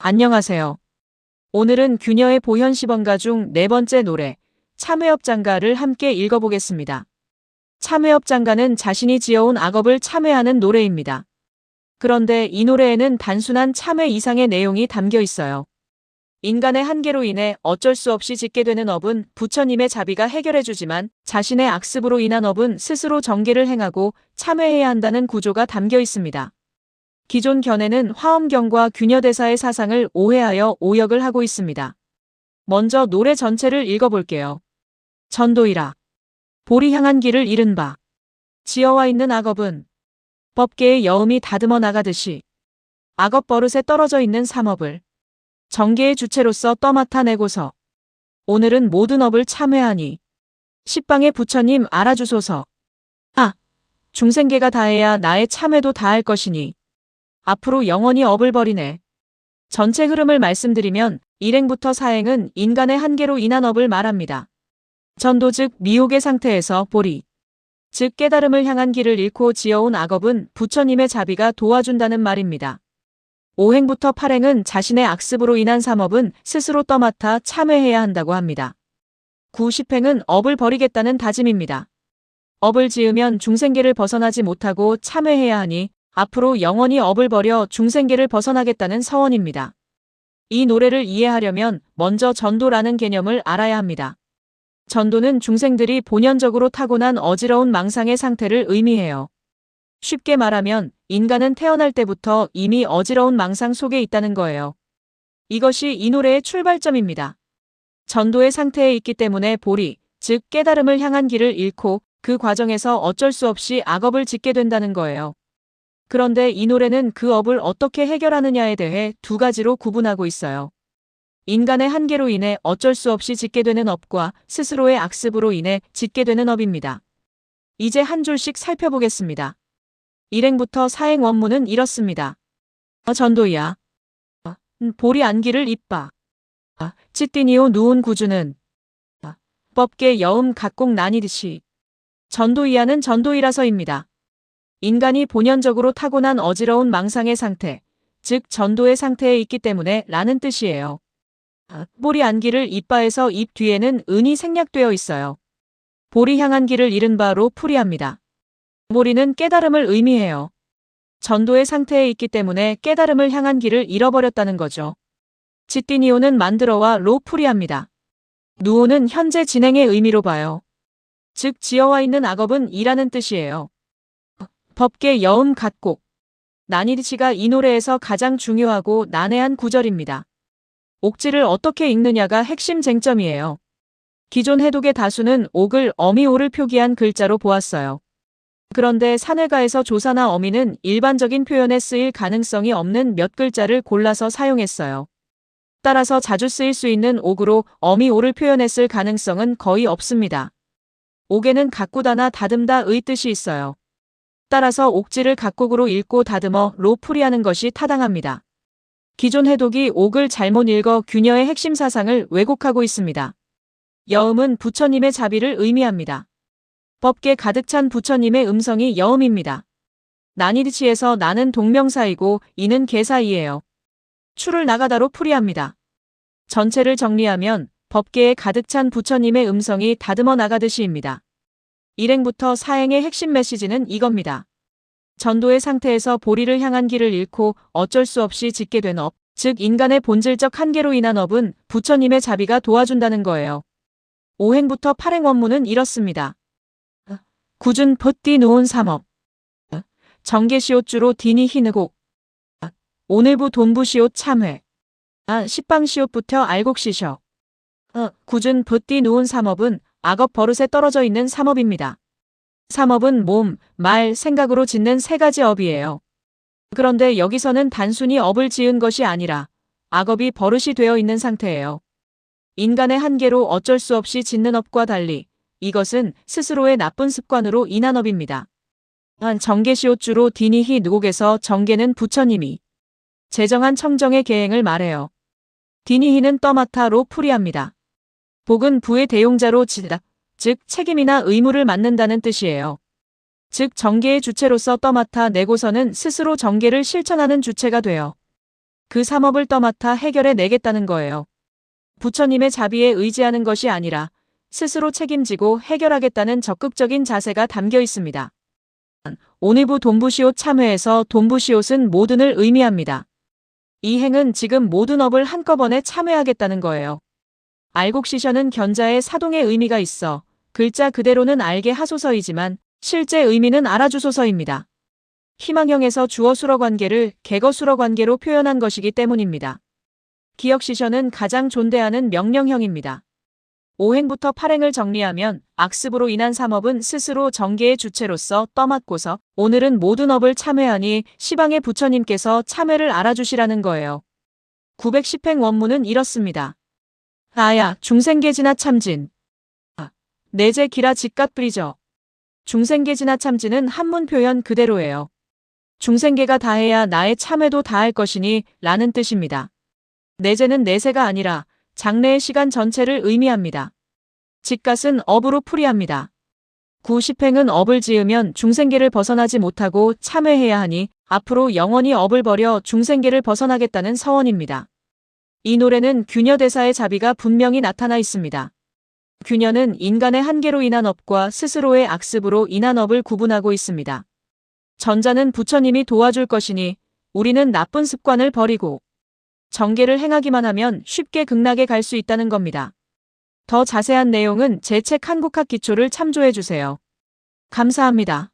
안녕하세요. 오늘은 규녀의 보현 10원가 중 네 번째 노래 참회업 장가를 함께 읽어보겠습니다. 참회업 장가는 자신이 지어온 악업을 참회하는 노래입니다. 그런데 이 노래에는 단순한 참회 이상의 내용이 담겨 있어요. 인간의 한계로 인해 어쩔 수 없이 짓게 되는 업은 부처님의 자비가 해결해주지만 자신의 악습으로 인한 업은 스스로 정계를 행하고 참회해야 한다는 구조가 담겨 있습니다. 기존 견해는 화엄경과 규녀대사의 사상을 오해하여 오역을 하고 있습니다. 먼저 노래 전체를 읽어볼게요. 전도이라. 볼이 향한 길을 잃은 바. 지어와 있는 악업은 법계의 여음이 다듬어 나가듯이 악업 버릇에 떨어져 있는 삼업을 정계의 주체로서 떠맡아 내고서 오늘은 모든 업을 참회하니 십방의 부처님 알아주소서. 중생계가 다해야 나의 참회도 다할 것이니 앞으로 영원히 업을 버리네. 전체 흐름을 말씀드리면 일행부터 사행은 인간의 한계로 인한 업을 말합니다. 전도 즉 미혹의 상태에서 보리, 즉 깨달음을 향한 길을 잃고 지어온 악업은 부처님의 자비가 도와준다는 말입니다. 5행부터 8행은 자신의 악습으로 인한 삼업은 스스로 떠맡아 참회해야 한다고 합니다. 9, 10행은 업을 버리겠다는 다짐입니다. 업을 지으면 중생계를 벗어나지 못하고 참회해야 하니 앞으로 영원히 업을 버려 중생계를 벗어나겠다는 서원입니다. 이 노래를 이해하려면 먼저 전도라는 개념을 알아야 합니다. 전도는 중생들이 본연적으로 타고난 어지러운 망상의 상태를 의미해요. 쉽게 말하면 인간은 태어날 때부터 이미 어지러운 망상 속에 있다는 거예요. 이것이 이 노래의 출발점입니다. 전도의 상태에 있기 때문에 보리, 즉 깨달음을 향한 길을 잃고 그 과정에서 어쩔 수 없이 악업을 짓게 된다는 거예요. 그런데 이 노래는 그 업을 어떻게 해결하느냐에 대해 두 가지로 구분하고 있어요. 인간의 한계로 인해 어쩔 수 없이 짓게 되는 업과 스스로의 악습으로 인해 짓게 되는 업입니다. 이제 한 줄씩 살펴보겠습니다. 일행부터 사행 원문은 이렇습니다. 전도이야. 볼이 안기를 입바. 찌띠니오 누운 구주는 법계 여음 각곡 나뉘듯이 전도이야는 전도이라서입니다. 인간이 본연적으로 타고난 어지러운 망상의 상태, 즉 전도의 상태에 있기 때문에 라는 뜻이에요. 볼이 안기를 입바에서 입 뒤에는 은이 생략되어 있어요. 볼이 향한 길을 잃은 바로 풀이합니다. 볼이는 깨달음을 의미해요. 전도의 상태에 있기 때문에 깨달음을 향한 길을 잃어버렸다는 거죠. 지띠니오는 만들어와 로 풀이합니다. 누오는 현재 진행의 의미로 봐요. 즉 지어와 있는 악업은 이라는 뜻이에요. 법계 여음 각곡. 나니디치가 이 노래에서 가장 중요하고 난해한 구절입니다. 옥지를 어떻게 읽느냐가 핵심 쟁점이에요. 기존 해독의 다수는 옥을 어미오를 표기한 글자로 보았어요. 그런데 산해가에서 조사나 어미는 일반적인 표현에 쓰일 가능성이 없는 몇 글자를 골라서 사용했어요. 따라서 자주 쓰일 수 있는 옥으로 어미오를 표현했을 가능성은 거의 없습니다. 옥에는 가꾸다나 다듬다의 뜻이 있어요. 따라서 옥지를 각곡으로 읽고 다듬어 로 풀이하는 것이 타당합니다. 기존 해독이 옥을 잘못 읽어 규녀의 핵심 사상을 왜곡하고 있습니다. 여음은 부처님의 자비를 의미합니다. 법계 가득 찬 부처님의 음성이 여음입니다. 나니디치에서 나는 동명사이고 이는 계사이에요. 추를 나가다로 풀이합니다. 전체를 정리하면 법계에 가득 찬 부처님의 음성이 다듬어 나가듯이입니다. 일행부터 사행의 핵심 메시지는 이겁니다. 전도의 상태에서 보리를 향한 길을 잃고 어쩔 수 없이 짓게 된 업, 즉 인간의 본질적 한계로 인한 업은 부처님의 자비가 도와준다는 거예요. 5행부터 8행 원문은 이렇습니다. 구준 벗띠 놓은 삼업. 정계시옷주로 디니 희느곡. 오늘부 돈부시옷 참회. 십방시옷부터 알곡시셔. 구준 벗띠 놓은 삼업은 악업 버릇에 떨어져 있는 삼업입니다. 삼업은 몸, 말, 생각으로 짓는 세 가지 업이에요. 그런데 여기서는 단순히 업을 지은 것이 아니라 악업이 버릇이 되어 있는 상태예요. 인간의 한계로 어쩔 수 없이 짓는 업과 달리 이것은 스스로의 나쁜 습관으로 인한 업입니다. 정계시옷주로 디니히 누곡에서 정계는 부처님이 제정한 청정의 계행을 말해요. 디니히는 떠맡아로 풀이합니다. 복은 부의 대용자로 지다, 즉 책임이나 의무를 맡는다는 뜻이에요. 즉 정계의 주체로서 떠맡아 내고서는 스스로 정계를 실천하는 주체가 돼요. 그 삼업을 떠맡아 해결해 내겠다는 거예요. 부처님의 자비에 의지하는 것이 아니라 스스로 책임지고 해결하겠다는 적극적인 자세가 담겨 있습니다. 오니부 돈부시옷 참회에서 돈부시옷은 모든을 의미합니다. 이 행은 지금 모든 업을 한꺼번에 참회하겠다는 거예요. 알곡시셔는 견자의 사동의 의미가 있어 글자 그대로는 알게 하소서이지만 실제 의미는 알아주소서입니다. 희망형에서 주어수러 관계를 객어수러 관계로 표현한 것이기 때문입니다. 기역시셔는 가장 존대하는 명령형입니다. 5행부터 8행을 정리하면 악습으로 인한 삼업은 스스로 정계의 주체로서 떠맡고서 오늘은 모든 업을 참회하니 시방의 부처님께서 참회를 알아주시라는 거예요. 910행 원문은 이렇습니다. 아야 중생계지나 참진. 내제 기라 직갓브리저. 중생계지나 참진은 한문 표현 그대로예요. 중생계가 다해야 나의 참회도 다할 것이니 라는 뜻입니다. 내제는 내세가 아니라 장래의 시간 전체를 의미합니다. 직갓은 업으로 풀이합니다. 90행은 업을 지으면 중생계를 벗어나지 못하고 참회해야 하니 앞으로 영원히 업을 버려 중생계를 벗어나겠다는 서원입니다. 이 노래는 균여대사의 자비가 분명히 나타나 있습니다. 균여는 인간의 한계로 인한 업과 스스로의 악습으로 인한 업을 구분하고 있습니다. 전자는 부처님이 도와줄 것이니 우리는 나쁜 습관을 버리고 정계를 행하기만 하면 쉽게 극락에 갈 수 있다는 겁니다. 더 자세한 내용은 제 책 한국학 기초를 참조해 주세요. 감사합니다.